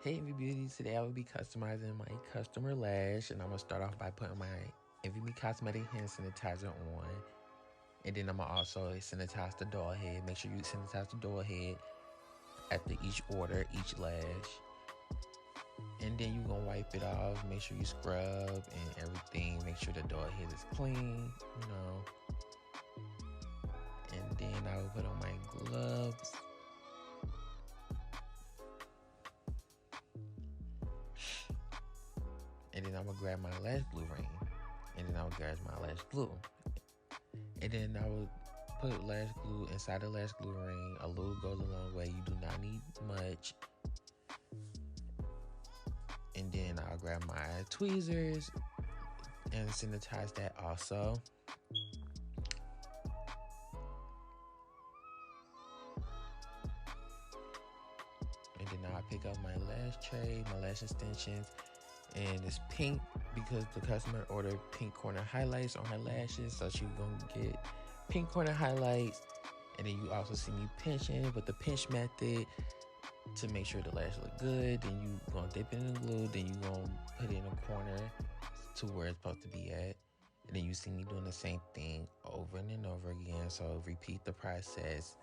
Hey Envy Beauty, today I will be customizing my customer lash, and I'm going to start off by putting my Envy Me Cosmetic hand sanitizer on, and then I'm going to also sanitize the doll head. Make sure you sanitize the doll head after each order, each lash, and then you're going to wipe it off. Make sure you scrub and everything. Make sure the doll head is clean, and then I will put on my gloves. And then I'm gonna grab my lash glue ring, and then I'll grab my lash glue, and then I will put lash glue inside the lash glue ring. A little goes a long way. You do not need much. And then I'll grab my tweezers and sanitize that also. And then I'll pick up my lash tray, my lash extensions, and it's pink because the customer ordered pink corner highlights on her lashes, so she's gonna get pink corner highlights. And then you also see me pinching with the pinch method to make sure the lash look good. Then you gonna dip it in the glue, then you gonna put it in a corner to where it's supposed to be at. And then you see me doing the same thing over and over again, so repeat the process.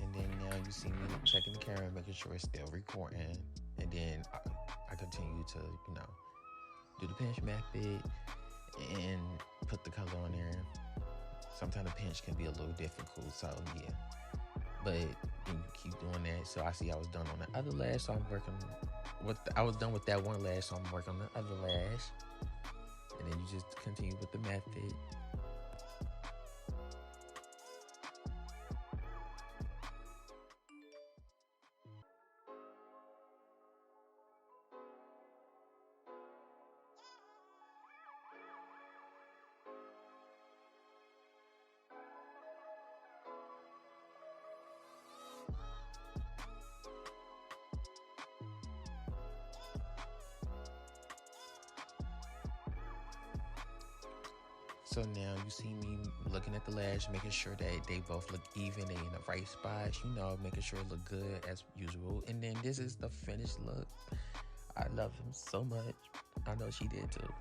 And then now you see me checking the camera, making sure it's still recording. And then I continue to, do the pinch method and put the color on there. Sometimes the pinch can be a little difficult, so yeah. But then you keep doing that. So I see I was done on the other lash, so I'm working I was done with that one lash, so I'm working on the other lash. And then you just continue with the method. So now you see me looking at the lash, making sure that they both look even, they in the right spots, making sure it look good as usual. And then this is the finished look. I love him so much. I know she did too.